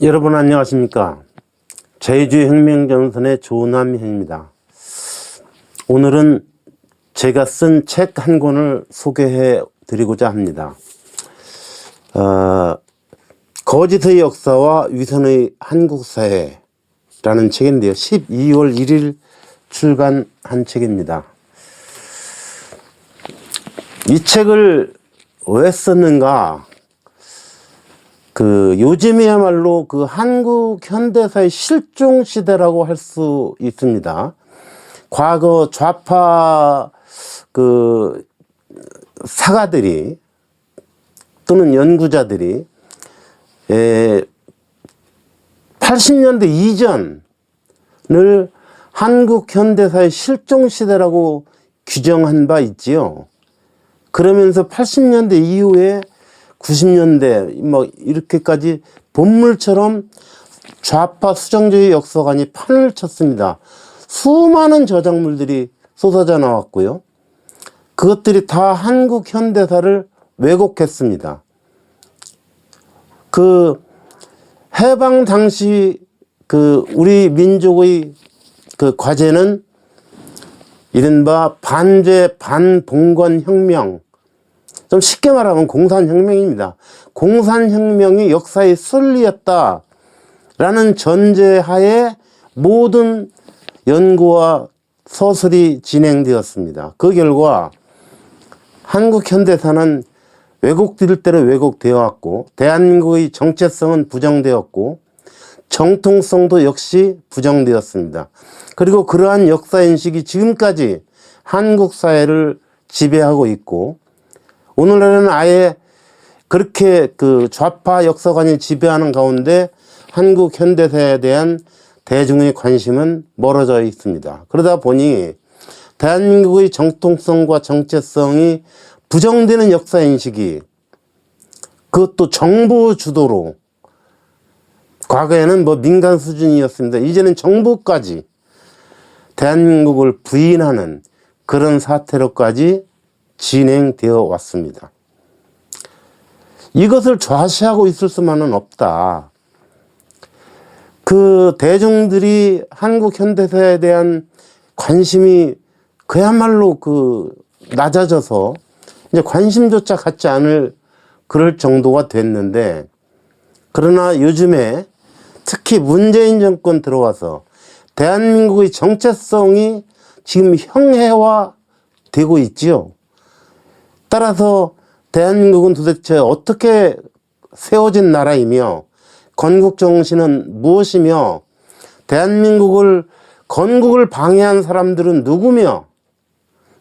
여러분 안녕하십니까. 제주혁명전선의 조남현입니다. 오늘은 제가 쓴 책 한 권을 소개해 드리고자 합니다. 거짓의 역사와 위선의 한국사회라는 책인데요. 12월 1일 출간한 책입니다. 이 책을 왜 썼는가? 요즘이야말로 한국 현대사의 실종 시대라고 할 수 있습니다. 과거 좌파 사가들이 또는 연구자들이 80년대 이전을 한국 현대사의 실종 시대라고 규정한 바 있지요. 그러면서 80년대 이후에 90년대 이렇게까지 본물처럼 좌파 수정주의 역사관이 판을 쳤습니다. 수많은 저작물들이 쏟아져 나왔고요. 그것들이 다 한국 현대사를 왜곡했습니다. 해방 당시 우리 민족의 과제는 이른바 반죄 반봉건 혁명, 좀 쉽게 말하면 공산혁명입니다. 공산혁명이 역사의 순리였다라는 전제하에 모든 연구와 서술이 진행되었습니다. 그 결과 한국 현대사는 왜곡될 대로 왜곡되어 왔고, 대한민국의 정체성은 부정되었고, 정통성도 역시 부정되었습니다. 그리고 그러한 역사인식이 지금까지 한국 사회를 지배하고 있고, 오늘날에는 아예 그렇게 좌파 역사관이 지배하는 가운데 한국 현대사에 대한 대중의 관심은 멀어져 있습니다. 그러다 보니 대한민국의 정통성과 정체성이 부정되는 역사인식이, 그것도 정부 주도로, 과거에는 민간 수준이었습니다. 이제는 정부까지 대한민국을 부인하는 그런 사태로까지 진행되어 왔습니다. 이것을 좌시하고 있을 수만은 없다. 대중들이 한국 현대사에 대한 관심이 그야말로 낮아져서 이제 관심조차 갖지 않을 그럴 정도가 됐는데, 그러나 요즘에 특히 문재인 정권 들어와서 대한민국의 정체성이 지금 형해화되고 있지요. 따라서 대한민국은 도대체 어떻게 세워진 나라이며, 건국정신은 무엇이며, 대한민국을 건국을 방해한 사람들은 누구며,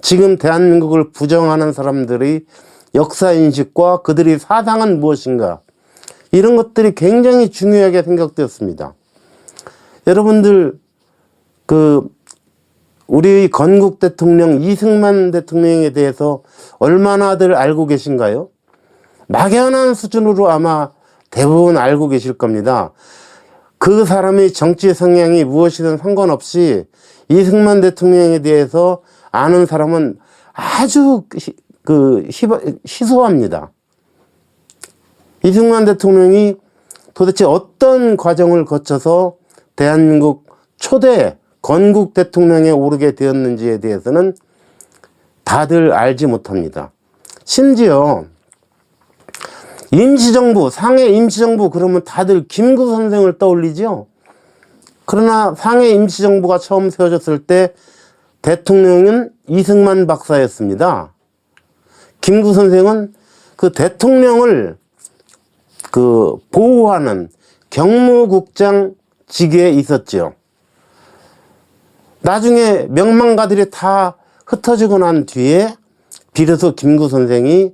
지금 대한민국을 부정하는 사람들의 역사인식과 그들의 사상은 무엇인가, 이런 것들이 굉장히 중요하게 생각되었습니다. 여러분들 우리 건국 대통령 이승만 대통령에 대해서 얼마나들 알고 계신가요? 막연한 수준으로 아마 대부분 알고 계실 겁니다. 그 사람의 정치 성향이 무엇이든 상관없이 이승만 대통령에 대해서 아는 사람은 아주 희소합니다. 이승만 대통령이 도대체 어떤 과정을 거쳐서 대한민국 초대 건국 대통령에 오르게 되었는지에 대해서는 다들 알지 못합니다. 심지어 임시정부, 상해 임시정부 그러면 다들 김구 선생을 떠올리죠. 그러나 상해 임시정부가 처음 세워졌을 때 대통령은 이승만 박사였습니다. 김구 선생은 그 대통령을 보호하는 경무국장 직위에 있었죠. 나중에 명망가들이 다 흩어지고 난 뒤에 비로소 김구 선생이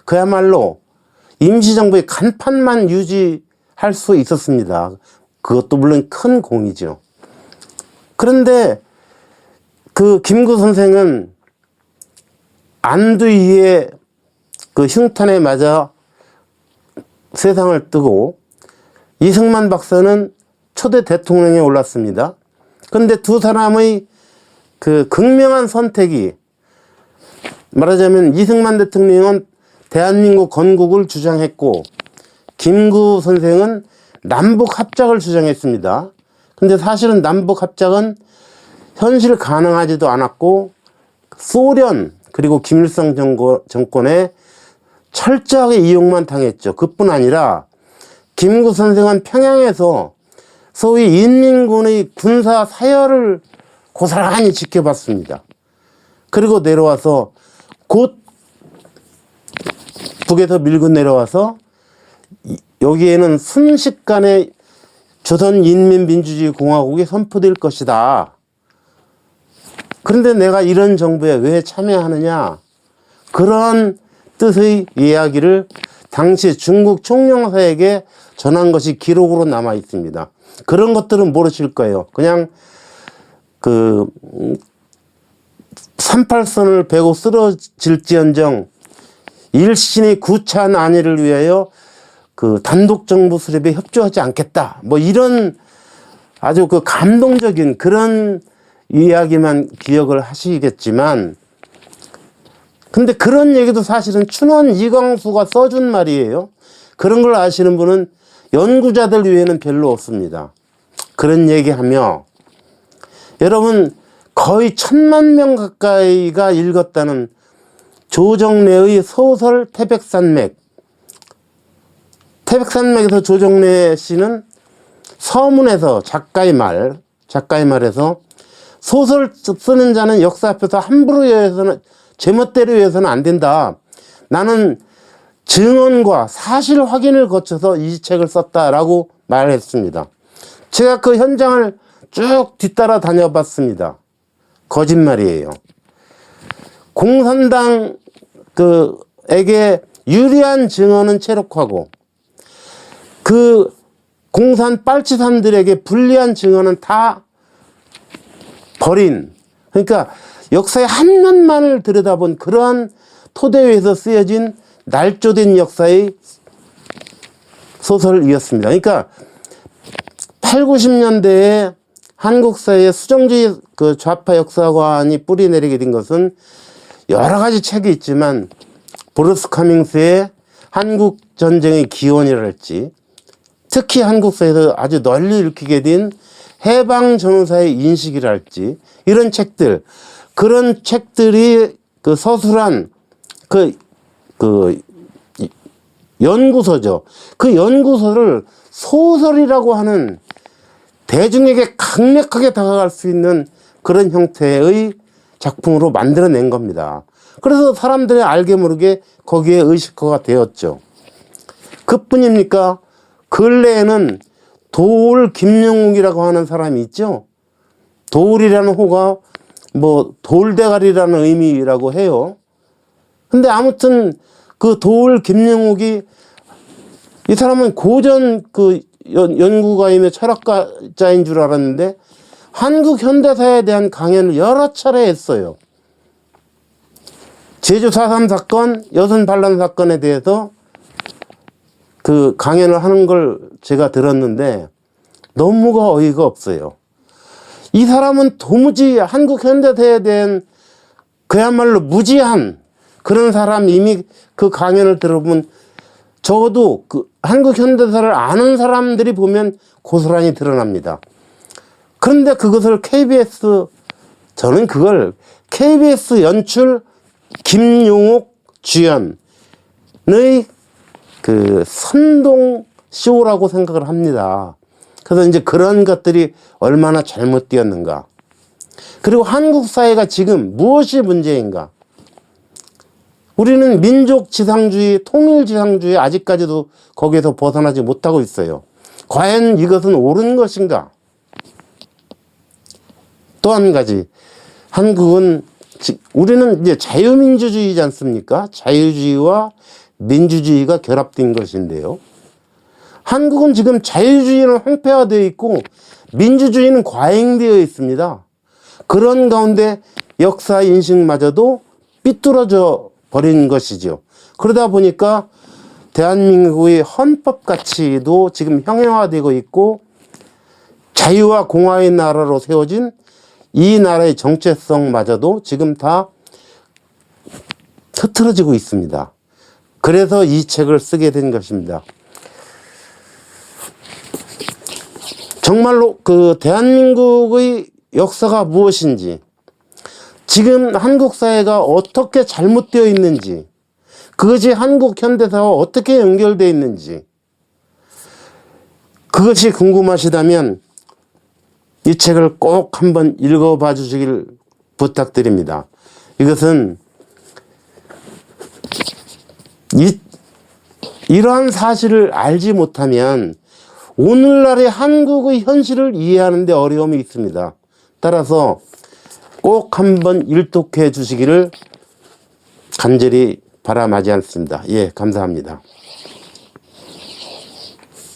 그야말로 임시정부의 간판만 유지할 수 있었습니다. 그것도 물론 큰 공이죠. 그런데 김구 선생은 안두희의 흉탄에 맞아 세상을 뜨고, 이승만 박사는 초대 대통령에 올랐습니다. 그런데 두 사람의 극명한 선택이, 말하자면 이승만 대통령은 대한민국 건국을 주장했고, 김구 선생은 남북 합작을 주장했습니다. 근데 사실은 남북 합작은 현실 가능하지도 않았고 소련 그리고 김일성 정권에 철저하게 이용만 당했죠. 그뿐 아니라 김구 선생은 평양에서 소위 인민군의 군사 사열을 고스란히 지켜봤습니다. 그리고 내려와서 곧 북에서 밀고 내려와서 여기에는 순식간에 조선인민민주주의공화국이 선포될 것이다. 그런데 내가 이런 정부에 왜 참여하느냐? 그런 뜻의 이야기를 당시 중국 총영사에게 전한 것이 기록으로 남아 있습니다. 그런 것들은 모르실 거예요. 그냥 38선을 베고 쓰러질지언정 일신의 구차한 안위를 위하여 단독 정부 수립에 협조하지 않겠다. 뭐 이런 아주 감동적인 그런 이야기만 기억을 하시겠지만, 근데 그런 얘기도 사실은 춘원 이광수가 써준 말이에요. 그런 걸 아시는 분은 연구자들 외에는 별로 없습니다. 그런 얘기하며 여러분 거의 1000만 명 가까이가 읽었다는 조정래의 소설 태백산맥. 태백산맥에서 조정래 씨는 서문에서 작가의 말에서 소설 쓰는 자는 역사 앞에서 함부로 해서는 제멋대로 해서는 안 된다. 나는 증언과 사실 확인을 거쳐서 이 책을 썼다라고 말했습니다. 제가 그 현장을 쭉 뒤따라 다녀봤습니다. 거짓말이에요. 공산당에게 유리한 증언은 체록하고 그 공산 빨치산들에게 불리한 증언은 다 버린, 그러니까 역사의 한 면만을 들여다본 그러한 토대 위에서 쓰여진 날조된 역사의 소설이었습니다. 그러니까 8, 90년대에 한국 사회의 수정주의 좌파 역사관이 뿌리 내리게 된 것은 여러 가지 책이 있지만 브루스 커밍스의 한국 전쟁의 기원이랄지, 특히 한국 사회에서 아주 널리 읽히게 된 해방 전후사의 인식이랄지, 이런 책들, 그런 책들이 서술한 연구서죠. 그 연구서를 소설이라고 하는 대중에게 강력하게 다가갈 수 있는 그런 형태의 작품으로 만들어낸 겁니다. 그래서 사람들이 알게 모르게 거기에 의식화가 되었죠. 그뿐입니까? 근래에는 도울 김영욱이라고 하는 사람이 있죠. 도울이라는 호가 돌대가리라는 의미라고 해요. 근데 아무튼 그 도울 김영욱이, 이 사람은 고전 연구가이며 철학자인 줄 알았는데 한국 현대사에 대한 강연을 여러 차례 했어요. 제주 4.3 사건, 여순 반란 사건에 대해서 그 강연을 하는 걸 제가 들었는데 너무가 어이가 없어요. 이 사람은 도무지 한국 현대사에 대한 그야말로 무지한 그런 사람, 이미 그 강연을 들어보면 적어도 한국 현대사를 아는 사람들이 보면 고스란히 드러납니다. 그런데 그것을 저는 그걸 KBS 연출 김용옥 주연의 선동 쇼라고 생각을 합니다. 그래서 이제 그런 것들이 얼마나 잘못되었는가. 그리고 한국 사회가 지금 무엇이 문제인가. 우리는 민족 지상주의, 통일 지상주의 아직까지도 거기에서 벗어나지 못하고 있어요. 과연 이것은 옳은 것인가? 또 한 가지, 우리는 이제 자유민주주의지 않습니까? 자유주의와 민주주의가 결합된 것인데요. 한국은 지금 자유주의는 황폐화되어 있고 민주주의는 과잉되어 있습니다. 그런 가운데 역사 인식마저도 삐뚤어져 버린 것이죠. 그러다 보니까 대한민국의 헌법 가치도 지금 형해화되고 있고 자유와 공화의 나라로 세워진 이 나라의 정체성마저도 지금 다 흐트러지고 있습니다. 그래서 이 책을 쓰게 된 것입니다. 정말로 그 대한민국의 역사가 무엇인지, 지금 한국 사회가 어떻게 잘못되어 있는지, 그것이 한국 현대사와 어떻게 연결되어 있는지, 그것이 궁금하시다면 이 책을 꼭 한번 읽어봐 주시길 부탁드립니다. 이것은 이러한 사실을 알지 못하면 오늘날의 한국의 현실을 이해하는 데 어려움이 있습니다. 따라서 꼭 한번 일독해 주시기를 간절히 바라마지 않습니다. 예, 감사합니다.